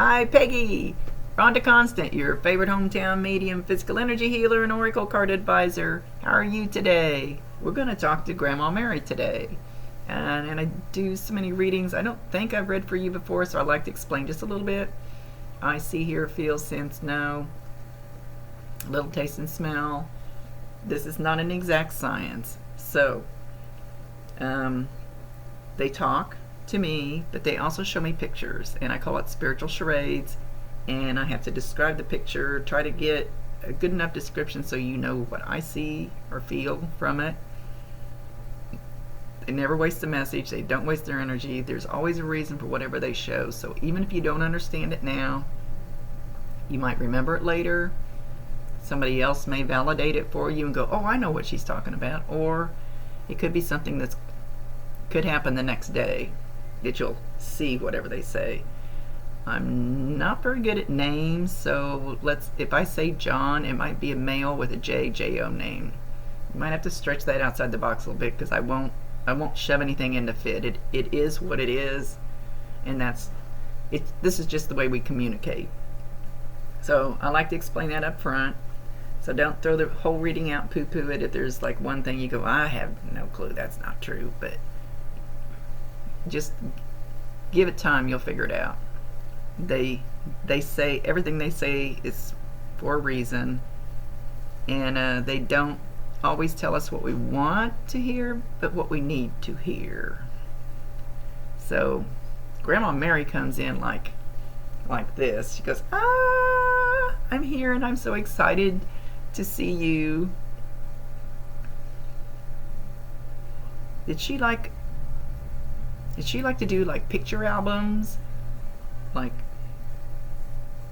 Hi, Peggy! Rhonda Constant, your favorite hometown medium, physical energy healer, and oracle card advisor. How are you today? We're going to talk to Grandma Mary today. And I do so many readings. I don't think I've read for you before, so I'd like to explain just a little bit. I see, hear, feel, sense, know. A little taste and smell. This is not an exact science. So, they talk to me, but they also show me pictures, and I call it spiritual charades, and I have to describe the picture, try to get a good enough description so you know what I see or feel from it. They never waste a message. They don't waste their energy. There's always a reason for whatever they show, so even if you don't understand it now, you might remember it later. Somebody else may validate it for you and go, oh, I know what she's talking about. Or it could be something that could happen the next day that you'll see whatever they say. I'm not very good at names, so if I say John, it might be a male with a J-O name. You might have to stretch that outside the box a little bit, because I won't shove anything in to fit. It is what it is, and this is just the way we communicate. So I like to explain that up front. So don't throw the whole reading out, poo-poo it if there's like one thing you go, I have no clue, that's not true. But just give it time, you'll figure it out. They say everything they say is for a reason, and they don't always tell us what we want to hear, but what we need to hear. So Grandma Mary comes in like this. She goes, I'm here and I'm so excited to see you. Did she like to do like picture albums?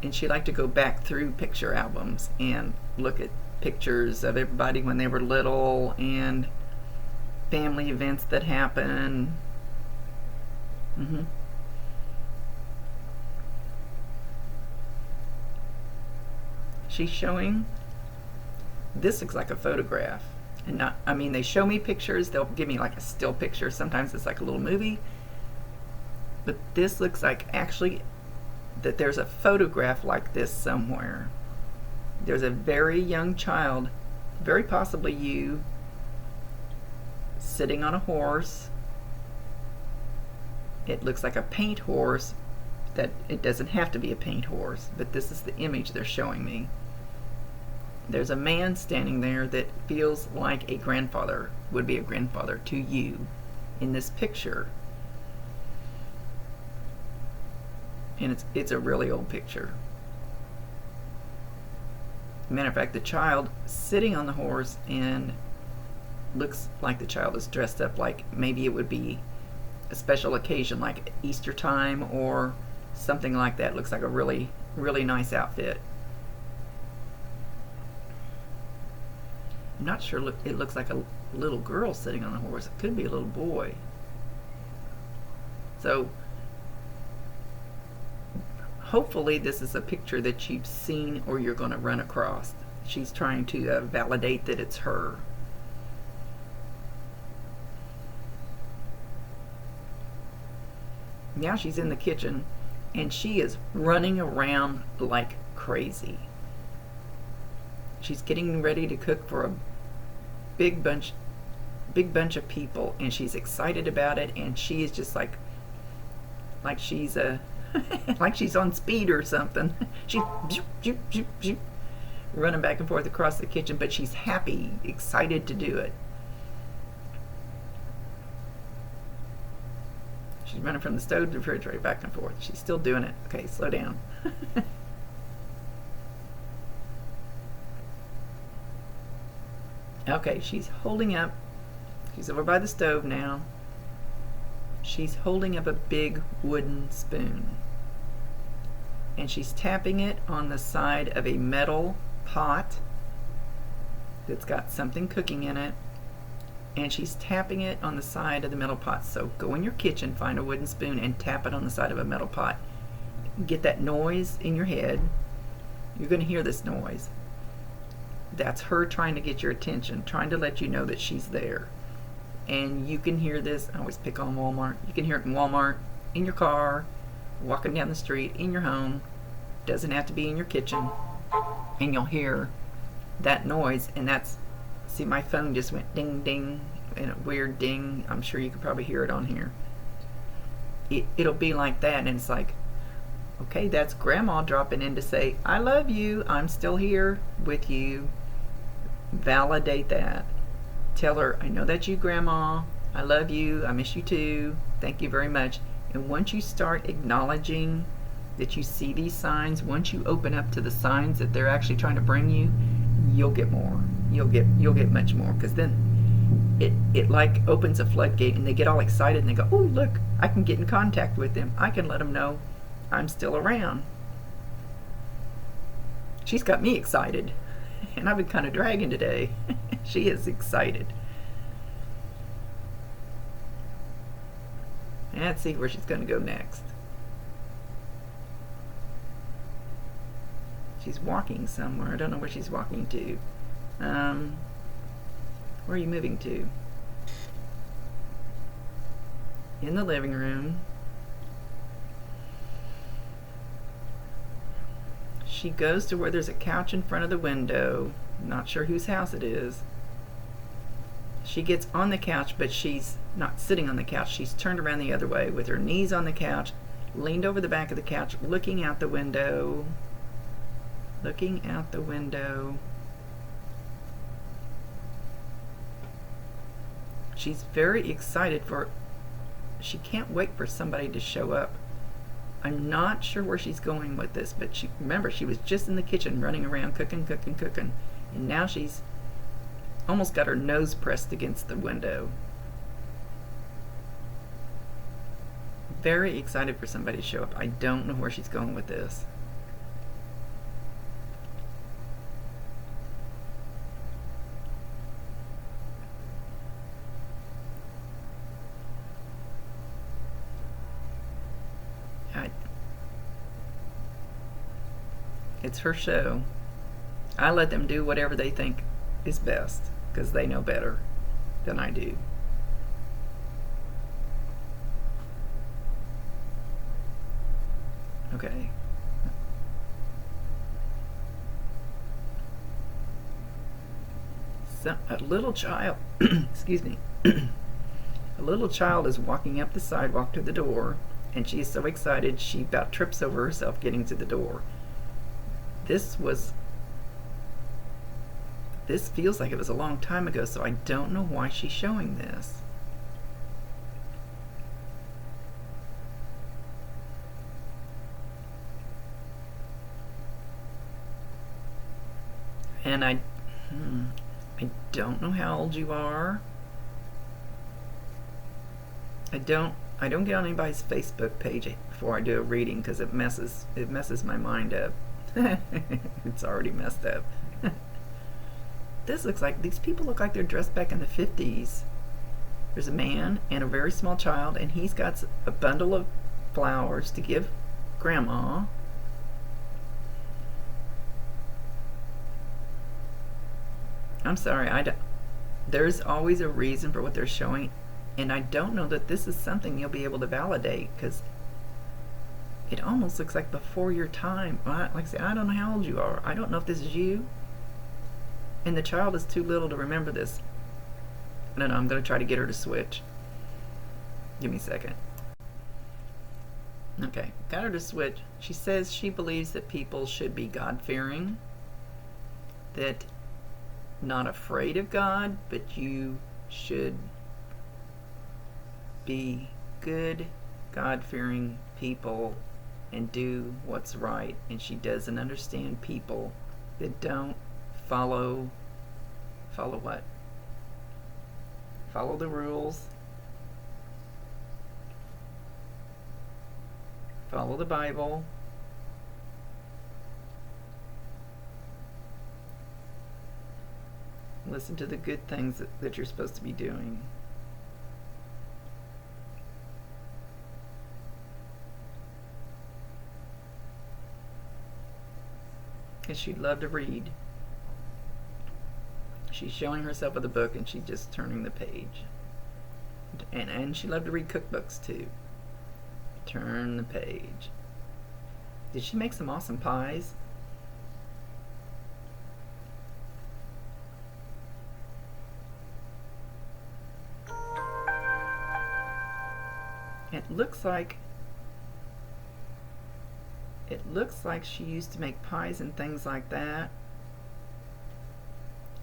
And she liked to go back through picture albums and look at pictures of everybody when they were little and family events that happen. She's showing, this looks like a photograph, and they show me pictures, they'll give me like a still picture, sometimes it's like a little movie, but this looks like actually that there's a photograph like this somewhere. There's a very young child, very possibly you, sitting on a horse. It looks like a paint horse. That it doesn't have to be a paint horse, but this is the image they're showing me. There's a man standing there that feels like a grandfather, would be a grandfather to you in this picture. And it's a really old picture. Matter of fact, the child sitting on the horse and looks like the child is dressed up like maybe it would be a special occasion like Easter time or something like that. Looks like a really, really nice outfit. I'm not sure, it looks like a little girl sitting on the horse. It could be a little boy. So hopefully this is a picture that you've seen or you're going to run across. She's trying to validate that it's her. Now she's in the kitchen and she is running around like crazy. She's getting ready to cook for a big bunch of people, and she's excited about it, and she is just like she's like she's on speed or something. She's running back and forth across the kitchen, but she's happy, excited to do it. She's running from the stove to the refrigerator back and forth. She's still doing it. Okay, slow down. Okay, she's over by the stove now. She's holding up a big wooden spoon. And she's tapping it on the side of a metal pot that's got something cooking in it. And she's tapping it on the side of the metal pot. So go in your kitchen, find a wooden spoon, and tap it on the side of a metal pot. Get that noise in your head. You're going to hear this noise. That's her trying to get your attention, trying to let you know that she's there. And you can hear this. I always pick on Walmart. You can hear it in Walmart, in your car, walking down the street in your home, doesn't have to be in your kitchen, and you'll hear that noise, and that's, see, my phone just went ding ding, and a weird ding. I'm sure you could probably hear it on here. It'll be like that, and it's like, okay, that's grandma dropping in to say, I love you, I'm still here with you. Validate that. Tell her, I know that's you, grandma, I love you, I miss you too, thank you very much. And once you start acknowledging that you see these signs, once you open up to the signs that they're actually trying to bring you, you'll get more. You'll get much more, because then it like opens a floodgate, and they get all excited, and they go, oh, look, I can get in contact with them. I can let them know I'm still around. She's got me excited, and I've been kind of dragging today. She is excited. And let's see where she's going to go next. She's walking somewhere. I don't know where she's walking to. Where are you moving to? In the living room. She goes to where there's a couch in front of the window. Not sure whose house it is. She gets on the couch, but she's not sitting on the couch. She's turned around the other way with her knees on the couch, leaned over the back of the couch, looking out the window. Looking out the window. She's very excited she can't wait for somebody to show up. I'm not sure where she's going with this, but remember, she was just in the kitchen running around cooking, and now she's almost got her nose pressed against the window. Very excited for somebody to show up. I don't know where she's going with this. It's her show. I let them do whatever they think is best, because they know better than I do. Okay. So, a little child, excuse me, a little child is walking up the sidewalk to the door, and she is so excited she about trips over herself getting to the door. This feels like it was a long time ago, so I don't know why she's showing this. And I don't know how old you are. I don't get on anybody's Facebook page before I do a reading, because it messes my mind up. It's already messed up. These people look like they're dressed back in the 50s. There's a man and a very small child, and he's got a bundle of flowers to give grandma. I'm sorry, there's always a reason for what they're showing, and I don't know that this is something you'll be able to validate, because it almost looks like before your time. Like I said, I don't know how old you are. I don't know if this is you. And the child is too little to remember this. I don't know, I'm going to try to get her to switch. Give me a second. Okay, got her to switch. She says she believes that people should be God-fearing. That not afraid of God, but you should be good, God-fearing people and do what's right. And she doesn't understand people that don't follow what? Follow the rules. Follow the Bible. Listen to the good things that you're supposed to be doing. And she'd love to read. She's showing herself with a book, and she's just turning the page. And she loved to read cookbooks too. Turn the page. Did she make some awesome pies? It looks like she used to make pies and things like that,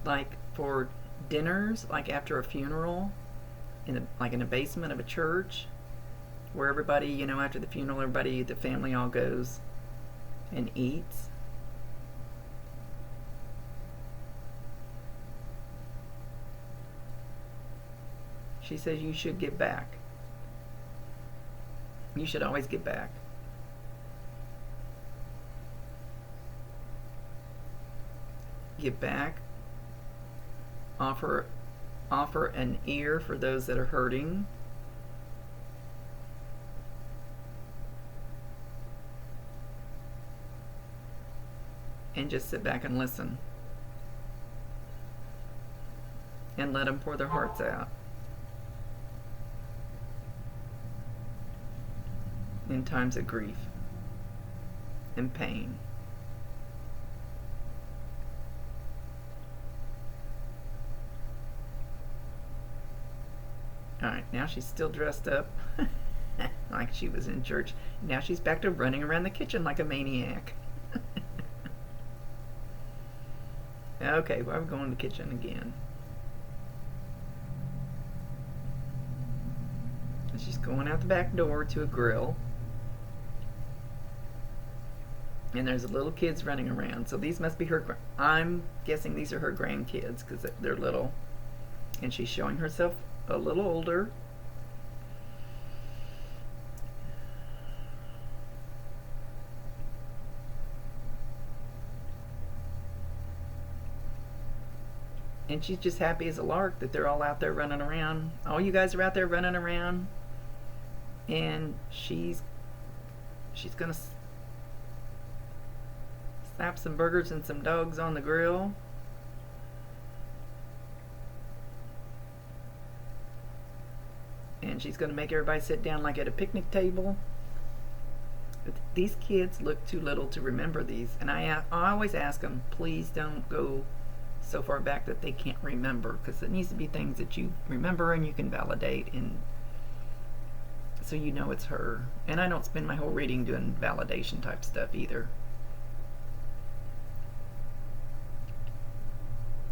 like for dinners, like after a funeral, like in a basement of a church, where everybody, you know, after the funeral, everybody, the family all goes and eats. She says you should give back. You should always give back. Give back. Offer an ear for those that are hurting. And just sit back and listen. And let them pour their hearts out. In times of grief and pain. Alright, now she's still dressed up like she was in church. Now she's back to running around the kitchen like a maniac. Okay, well, I'm going to the kitchen again. And she's going out the back door to a grill. And there's little kids running around. So these must be her, I'm guessing these are her grandkids because they're little. And she's showing herself a little older. And she's just happy as a lark that they're all out there running around. All you guys are out there running around. And she's gonna slap some burgers and some dogs on the grill. And she's gonna make everybody sit down like at a picnic table. But these kids look too little to remember these. And I always ask them, please don't go so far back that they can't remember, because it needs to be things that you remember and you can validate, and so you know it's her. And I don't spend my whole reading doing validation type stuff either.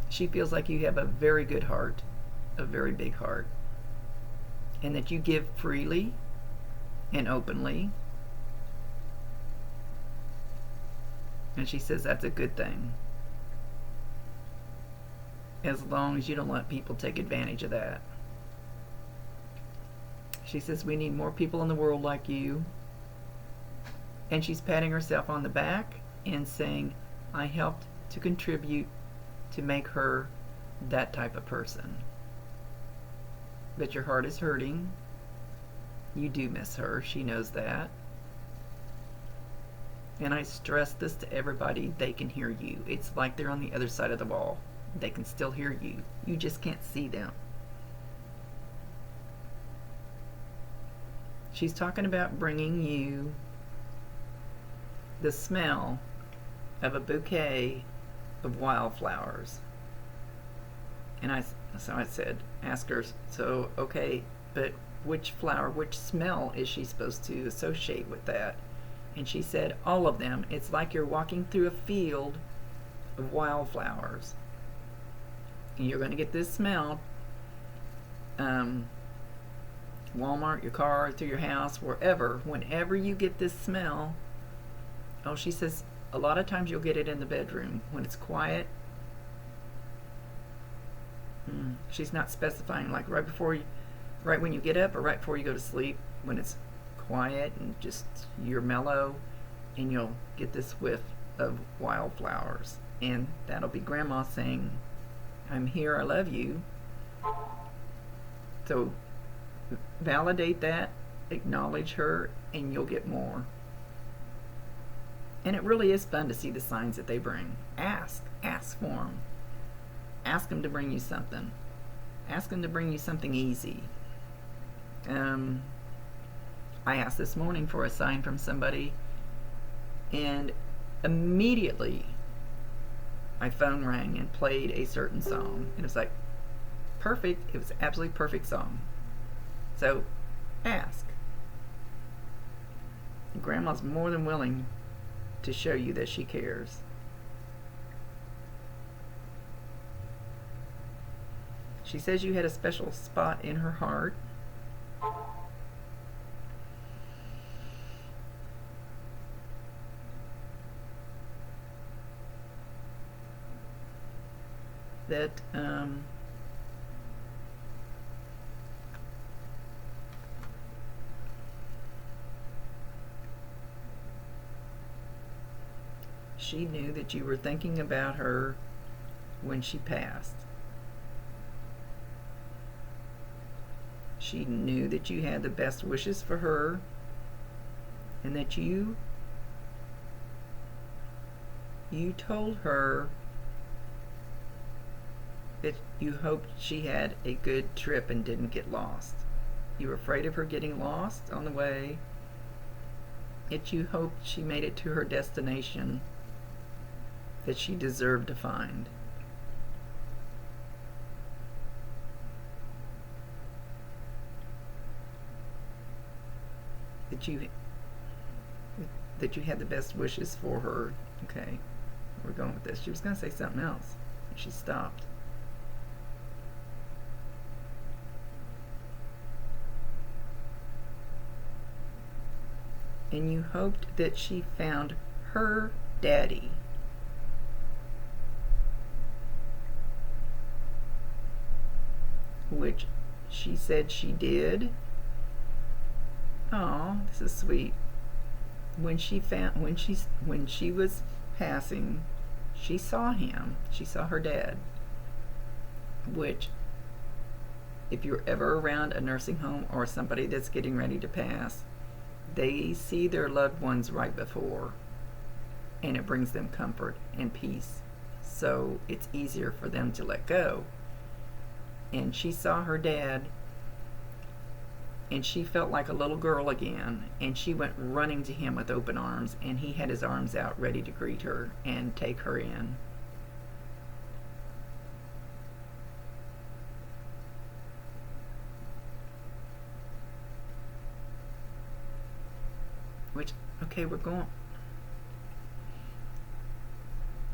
She feels like you have a very good heart, a very big heart, and that you give freely and openly. And she says that's a good thing, as long as you don't let people take advantage of that. She says we need more people in the world like you. And she's patting herself on the back and saying, I helped to contribute to make her that type of person. But your heart is hurting. You do miss her. She knows that. And I stress this to everybody, they can hear you. It's like they're on the other side of the wall. They can still hear you. You just can't see them. She's talking about bringing you the smell of a bouquet of wildflowers. And so I said, ask her, so okay, but which flower, which smell is she supposed to associate with that? And she said, all of them. It's like you're walking through a field of wildflowers. And you're going to get this smell. Walmart, your car, through your house, wherever. Whenever you get this smell, oh, she says a lot of times you'll get it in the bedroom when it's quiet. She's not specifying like right when you get up or right before you go to sleep, when it's quiet and just you're mellow, and you'll get this whiff of wildflowers. And that'll be Grandma saying, I'm here, I love you. So validate that, acknowledge her, and you'll get more. And it really is fun to see the signs that they bring. Ask for them. Ask them to bring you something. Ask them to bring you something easy. I asked this morning for a sign from somebody, and immediately my phone rang and played a certain song. And it was like, perfect. It was an absolutely perfect song. So ask. Grandma's more than willing to show you that she cares. She says you had a special spot in her heart. That she knew that you were thinking about her when she passed. She knew that you had the best wishes for her, and that you told her that you hoped she had a good trip and didn't get lost. You were afraid of her getting lost on the way, yet you hoped she made it to her destination that she deserved to find. That you had the best wishes for her. Okay, we're going with this. She was going to say something else, and she stopped. And you hoped that she found her daddy. Which she said she did. Oh, this is sweet. When she was passing, she saw him. She saw her dad. Which, if you're ever around a nursing home or somebody that's getting ready to pass, they see their loved ones right before, and it brings them comfort and peace. So it's easier for them to let go. And she saw her dad, and she felt like a little girl again, and she went running to him with open arms, and he had his arms out ready to greet her and take her in. Which, okay, we're going.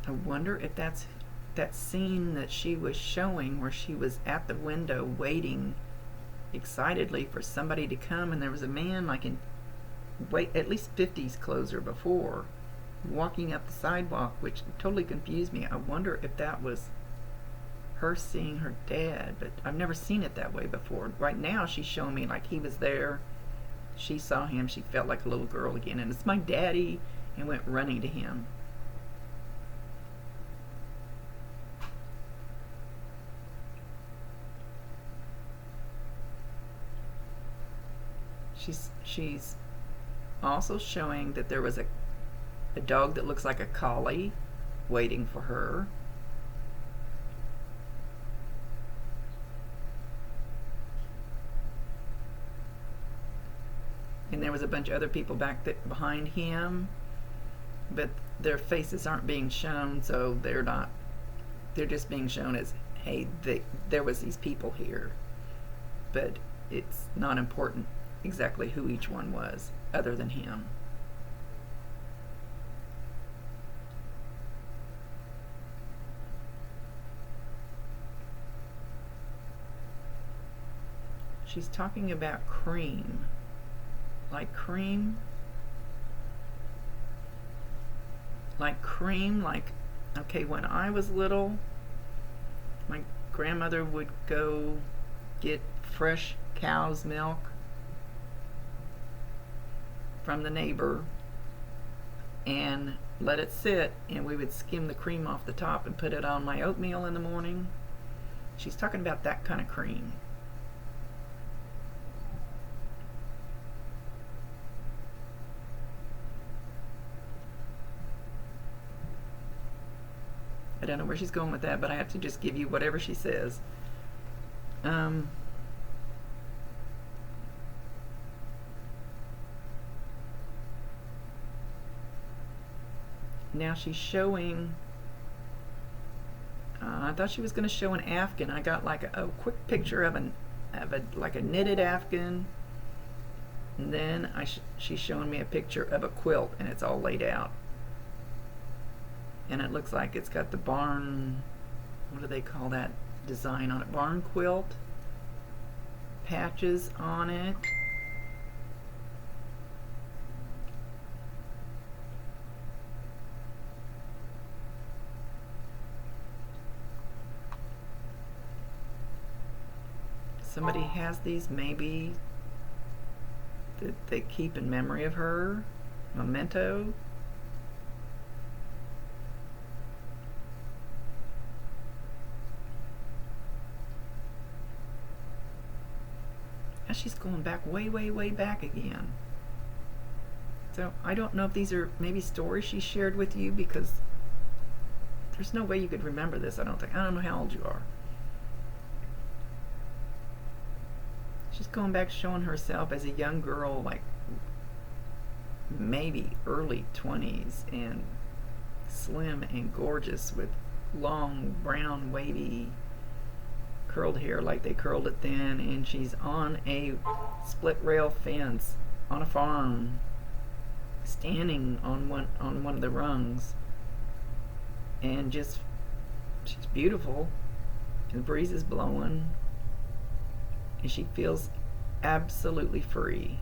I wonder if that's that scene that she was showing where she was at the window waiting excitedly for somebody to come, and there was a man like in at least 50s clothes or before walking up the sidewalk, which totally confused me. I wonder if that was her seeing her dad, but I've never seen it that way before. Right now she's showing me like he was there, she saw him, she felt like a little girl again, and it's my daddy, and went running to him. She's also showing that there was a dog that looks like a collie waiting for her. And there was a bunch of other people behind him, but their faces aren't being shown, so they're just being shown as, hey, there was these people here, but it's not important exactly who each one was other than him. She's talking about cream. Like cream? Like, okay, when I was little, my grandmother would go get fresh cow's milk from the neighbor and let it sit, and we would skim the cream off the top and put it on my oatmeal in the morning. She's talking about that kind of cream. I don't know where she's going with that, but I have to just give you whatever she says. Now she's showing, I thought she was going to show an Afghan. I got like a quick picture of like a knitted Afghan. And then she's showing me a picture of a quilt, and it's all laid out. And it looks like it's got the barn, what do they call that design on it? Barn quilt patches on it. Somebody has these maybe that they keep in memory of her, memento. Now she's going back way, way, way back again. So I don't know if these are maybe stories she shared with you, because there's no way you could remember this, I don't think. I don't know how old you are. She's going back showing herself as a young girl, like maybe early 20s, and slim and gorgeous with long brown wavy curled hair like they curled it then, and she's on a split rail fence on a farm, standing on one of the rungs, and just she's beautiful, and the breeze is blowing, and she feels absolutely free.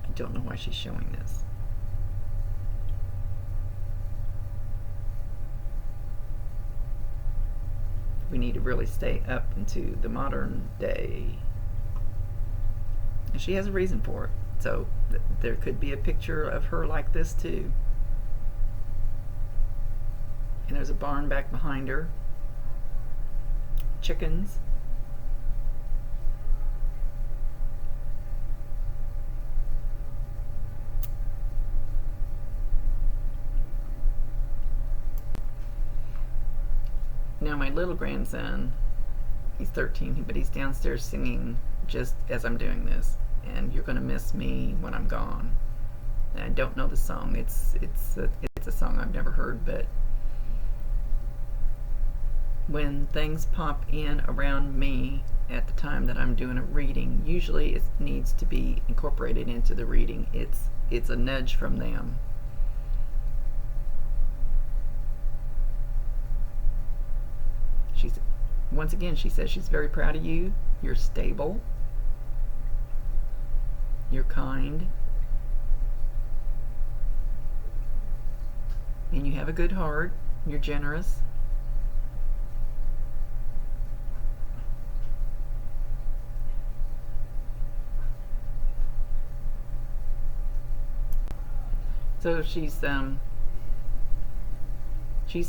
I don't know why she's showing this. We need to really stay up into the modern day. And she has a reason for it. So there could be a picture of her like this too. And there's a barn back behind her. Chickens. Now my little grandson, he's 13, but he's downstairs singing just as I'm doing this. And You're Gonna Miss Me When I'm Gone. And I don't know the song. It's a song I've never heard, but when things pop in around me at the time that I'm doing a reading, usually it needs to be incorporated into the reading. It's a nudge from them. Once again, she says she's very proud of you. You're stable. You're kind. And you have a good heart. You're generous. So she's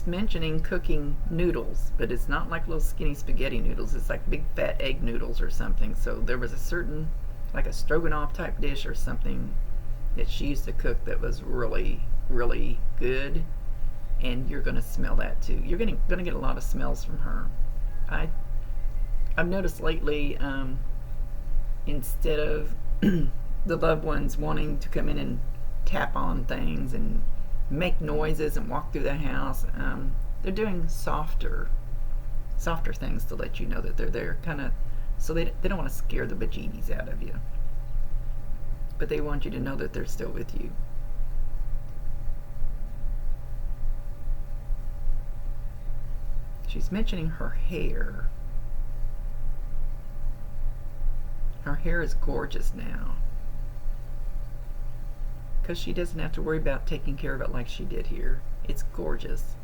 mentioning cooking noodles, but it's not like little skinny spaghetti noodles. It's like big fat egg noodles or something. So there was a certain, like a stroganoff type dish or something that she used to cook that was really, really good. And you're going to smell that too. You're going to get a lot of smells from her. I've noticed lately, instead of the loved ones wanting to come in and tap on things and make noises and walk through the house, they're doing softer things to let you know that they're there, kind of, so they don't want to scare the bejeebies out of you, but they want you to know that they're still with you. She's mentioning her hair. Her hair is gorgeous now, because she doesn't have to worry about taking care of it like she did here. It's gorgeous.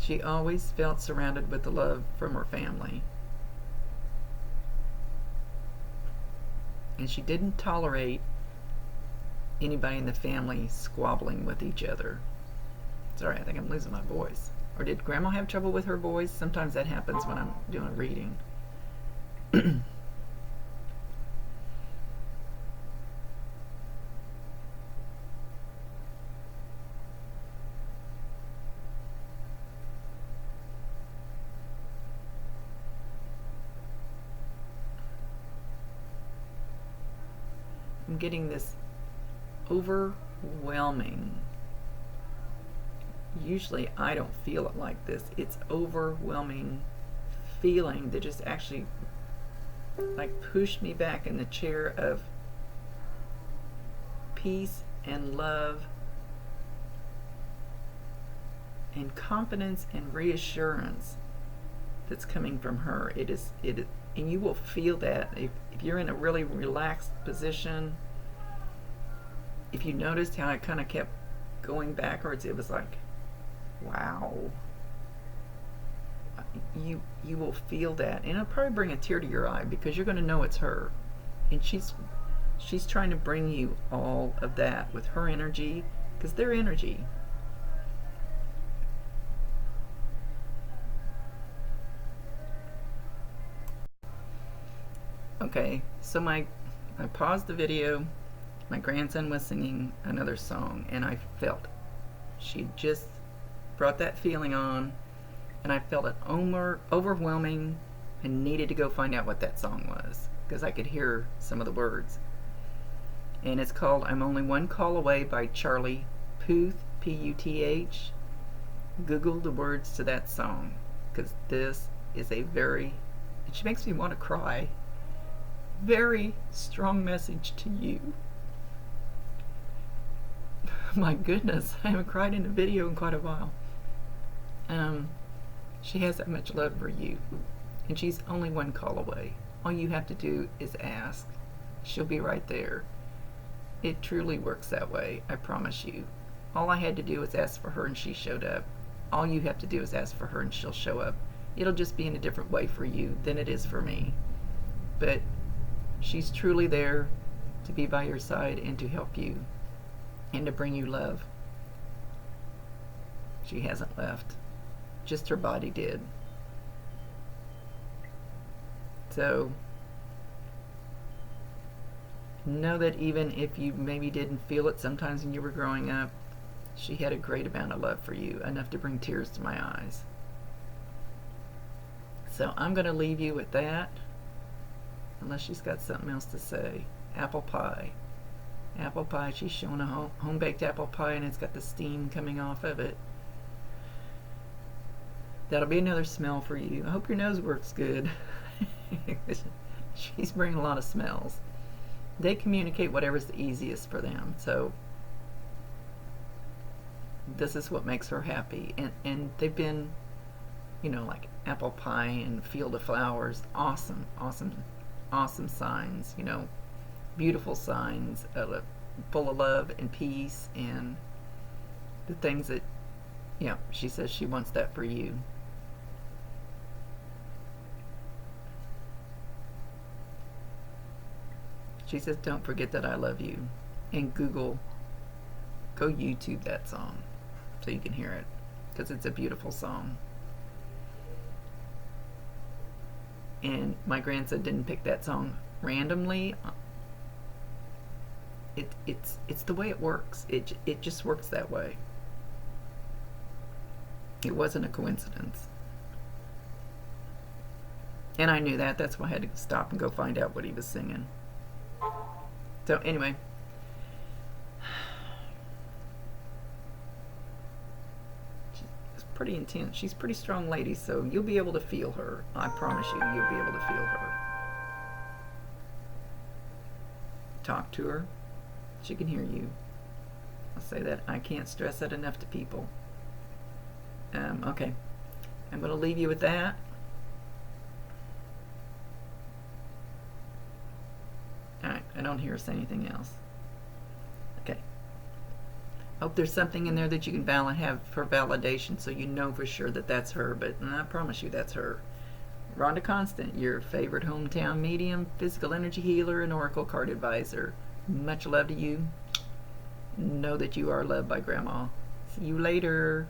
She always felt surrounded with the love from her family. And she didn't tolerate anybody in the family squabbling with each other. Sorry, I think I'm losing my voice. Or did Grandma have trouble with her voice? Sometimes that happens when I'm doing a reading. I'm getting this overwhelming. Usually I don't feel it like this. It's overwhelming feeling that just actually like pushed me back in the chair of peace and love and confidence and reassurance that's coming from her. It is, and you will feel that if you're in a really relaxed position. If you noticed how I kind of kept going backwards, it was like, wow. You will feel that, and it'll probably bring a tear to your eye because you're going to know it's her, and she's trying to bring you all of that with her energy, because their energy. Okay, so I paused the video. My grandson was singing another song, and I felt she just brought that feeling on, and I felt it overwhelming and needed to go find out what that song was because I could hear some of the words. And it's called I'm Only One Call Away by Charlie Puth, P-U-T-H. Google the words to that song because this is a very, she makes me want to cry, very strong message to you. My goodness, I haven't cried in a video in quite a while. She has that much love for you, and she's only one call away. All you have to do is ask. She'll be right there. It truly works that way, I promise you. All I had to do was ask for her and she showed up. All you have to do is ask for her and she'll show up. It'll just be in a different way for you than it is for me. But she's truly there to be by your side and to help you and to bring you love. She hasn't left. Just her body did. So know that even if you maybe didn't feel it sometimes when you were growing up, she had a great amount of love for you, enough to bring tears to my eyes. So I'm going to leave you with that, unless she's got something else to say. Apple pie. Apple pie, she's showing a home-baked apple pie, and it's got the steam coming off of it. That'll be another smell for you. I hope your nose works good. She's bringing a lot of smells. They communicate whatever's the easiest for them. So this is what makes her happy. And they've been, you know, like apple pie and field of flowers. Awesome, awesome, awesome signs. You know, beautiful signs, full of love and peace and the things that, you know, she says she wants that for you. She says, don't forget that I love you. And go YouTube that song so you can hear it, because it's a beautiful song. And my grandson didn't pick that song randomly. It's the way it works. It just works that way. It wasn't a coincidence. And I knew that. That's why I had to stop and go find out what he was singing. So anyway, she's pretty intense. She's a pretty strong lady, so you'll be able to feel her. I promise you, you'll be able to feel her. Talk to her. She can hear you. I'll say that. I can't stress that enough to people. Okay. I'm going to leave you with that. Alright, I don't hear her say anything else. Okay. Hope there's something in there that you can have for validation so you know for sure that that's her, but I promise you that's her. Rhonda Constant, your favorite hometown medium, physical energy healer, and oracle card advisor. Much love to you. Know that you are loved by Grandma. See you later.